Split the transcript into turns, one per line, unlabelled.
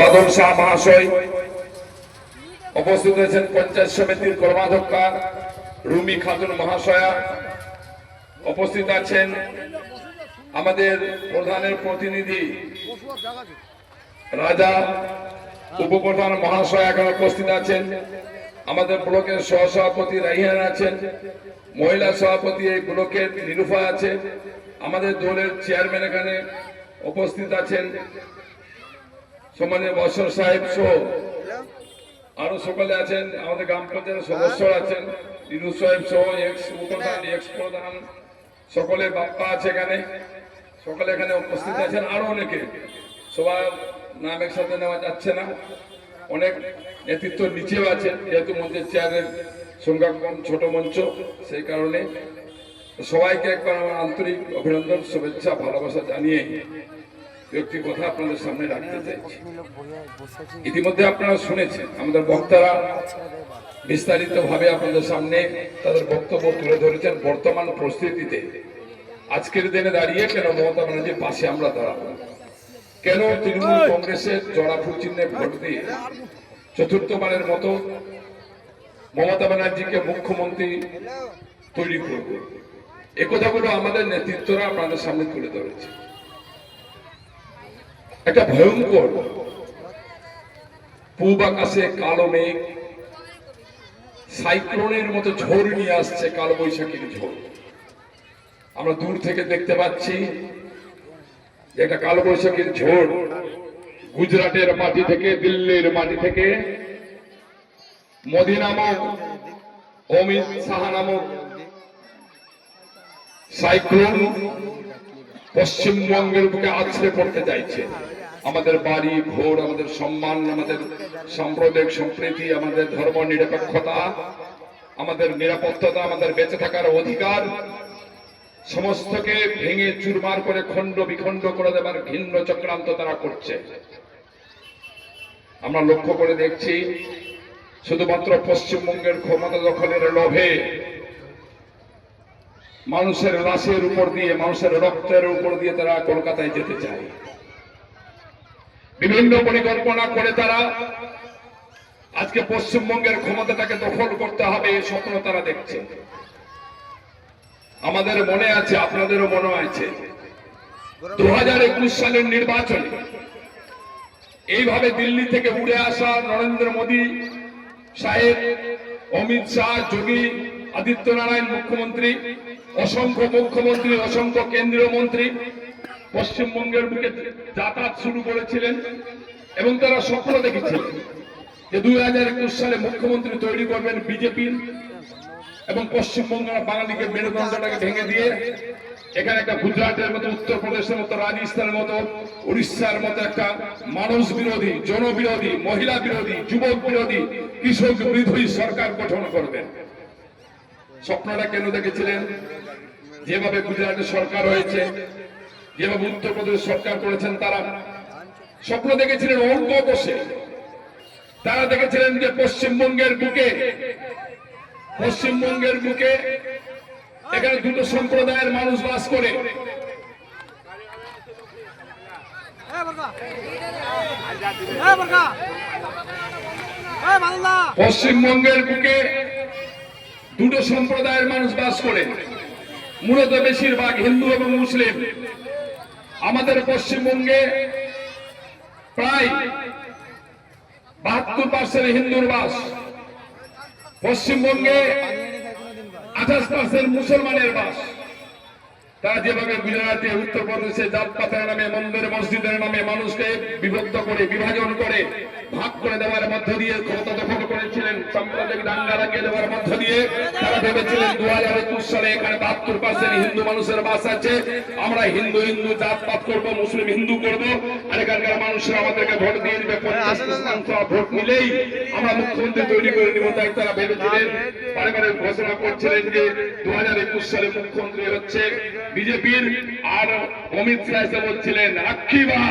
বাদল শাহ মহাশয়, উপস্থিত আছেন পঞ্চায়েত সমিতির কর্মাধ্যক্ষা রুমি খাতুন মহাশয়া, উপস্থিত আছেন আমাদের প্রধানের প্রতিনিধি রাজা, উপপ্রধান মহাশয় এখানে উপস্থিত আছেন, আমাদের ব্লকের সহসভাপতি রাইহান আছেন, মহিলা সভাপতি এই ব্লকের নিরুফা আছে, আমাদের দলের চেয়ারম্যান এখানে উপস্থিত আছেন সম্মানীয় বৎসর সাহেব সহ আরো সকলে আছেন, আমাদের গ্রাম পঞ্চায়েতের সদস্য আছেন, ইনু সাহেব সহ এক্স উপপ্রধান এক্স প্রধান সকলে বাপ্পা আছে এখানে, সকলে এখানে উপস্থিত আছেন, আরো অনেকে, সবার নাম একসাথে নেওয়া যাচ্ছে না, অনেক নেতৃত্ব নিচেও আছেন, যেহেতু মঞ্চের চেয়ারের সংখ্যা কম, ছোট মঞ্চ, সেই কারণে সবাইকে একবার আমার আন্তরিক অভিনন্দন, শুভেচ্ছা, ভালোবাসা জানিয়ে ব্যক্তি কথা আপনাদের সামনে রাখতে চাইছি। ইতিমধ্যে আপনারা শুনেছেন আমাদের বক্তারা বিস্তারিত ভাবে আপনাদের সামনে তাদের বক্তব্য তুলে ধরেছেন। বর্তমান পরিস্থিতিতে আজকের দিনে দাঁড়িয়ে কেন মমতা ব্যানার্জির পাশে আমরা দাঁড়াবো, কেন তৃণমূল কংগ্রেসের জড়াফুল চিহ্নে ভোট দিয়ে চতুর্থবারের মতো মমতা ব্যানার্জিকে মুখ্যমন্ত্রী তৈরি করব, এ কথাগুলো আমাদের নেতৃত্বরা আপনাদের সামনে তুলে ধরেছে। একটা ভয়ঙ্কর পূব আকাশে কালো মেঘ সাইক্লোনের মতো ঝড় নিয়ে আসছে, কালো বৈশাখীর ঝড়। আমরা দূর থেকে দেখতে পাচ্ছি যে একটা কালো বৈশাখীর ঝড় গুজরাটের মাটি থেকে, দিল্লির মাটি থেকে মোদী নামক, অমিত শাহ নামক সাইক্লোন পশ্চিমবঙ্গের বুকে আছড়ে পড়তে চাইছে। আমাদের বাড়ি ঘর, আমাদের সম্মান, আমাদের সাম্প্রদায়িক সম্প্রীতি, আমাদের ধর্ম নিরপেক্ষতা, আমাদের নিরাপত্তা, আমাদের বেঁচে থাকার অধিকার সমস্তকে ভেঙে চুরমার করে খণ্ড বিখণ্ড করে দেবার ঘৃণ্য চক্রান্ত তারা করছে। আমরা লক্ষ্য করে দেখছি শুধুমাত্র পশ্চিমবঙ্গের ক্ষমতা দখলের লোভে মানুষের লাশের উপর দিয়ে, মানুষের রক্তের উপর দিয়ে তারা কলকাতায় যেতে চায়। বিভিন্ন পরিকল্পনা করে তারা আজকে পশ্চিমবঙ্গের ক্ষমতাটাকে দখল করতে হবে, এই স্বপ্ন তারা দেখছে। আমাদের মনে আছে, আপনাদেরও মনে আছে, 2021 সালের নির্বাচনে এইভাবে দিল্লি থেকে উড়ে আসা নরেন্দ্র মোদী সাহেব, অমিত শাহ, যোগী আদিত্যনারায়ণ মুখ্যমন্ত্রী, অসংখ্য মুখ্যমন্ত্রী, অসংখ্য কেন্দ্রীয় মন্ত্রী পশ্চিমবঙ্গের বুকে যাতায়াত শুরু করেছিলেন এবং তারা স্বপ্ন দেখেছিলেন যে 2021 সালে মুখ্যমন্ত্রী তৈরি করবেন বিজেপি এবং পশ্চিমবঙ্গের বাঙালিকে মেরুদণ্ডটাকে ভেঙে দিয়ে এখানে একটা গুজরাটের মতো, উত্তরপ্রদেশের মতো, রাজস্থানের মতো, উড়িষ্যার মতো একটা মানুষ বিরোধী, জনবিরোধী, মহিলা বিরোধী, যুবক বিরোধী, কৃষক বিরোধী সরকার গঠন করবেন। স্বপ্নটা কেন দেখেছিলেন? যেভাবে গুজরাটের সরকার হয়েছে, যেভাবে উত্তরপ্রদেশ সরকার করেছেন, তারা স্বপ্ন দেখেছিলেন অঙ্ক বসে। তারা দেখেছিলেন যে পশ্চিমবঙ্গের বুকে এখানে দুটো সম্প্রদায়ের মানুষ বাস করে। পশ্চিমবঙ্গের বুকে দুটো সম্প্রদায়ের মানুষ বাস করে, মূলত বেশিরভাগ হিন্দু এবং মুসলিম। আমাদের পশ্চিমবঙ্গে প্রায় 72% হিন্দুর বাস, পশ্চিমবঙ্গে 28% মুসলমানের বাস। তারা যেভাবে গুজরাটে, উত্তরপ্রদেশে জাতপাতের নামে, মন্দির মসজিদের নামে মানুষকে বিভক্ত করে, বিভাজন করে, ভাগ করে দেওয়ার মধ্য দিয়ে ক্ষমতা দখল করেছিলেন, সাম্প্রদায়িক দাঙ্গা লাগিয়ে দেওয়ার মধ্য দিয়ে তারা ভেবেছিলেন 2021 সালে এখানে 72% হিন্দু মানুষের বাস আছে, আমরা হিন্দু হিন্দু জাতপাত করব, মুসলিম হিন্দু করব, আর এখানকার মানুষরা আমাদেরকে ভোট দিয়ে দিবে, 50% ভোট নিলেই আমরা মুখ্যমন্ত্রী তৈরি করে নিব। তাই তারা ভেবেছিলেন, বারে বারে ঘোষণা করছিলেন যে 2021 সালে মুখ্যমন্ত্রী হচ্ছে বিজেপির, আর অমিত শাহ বলছিলেন রাখিবা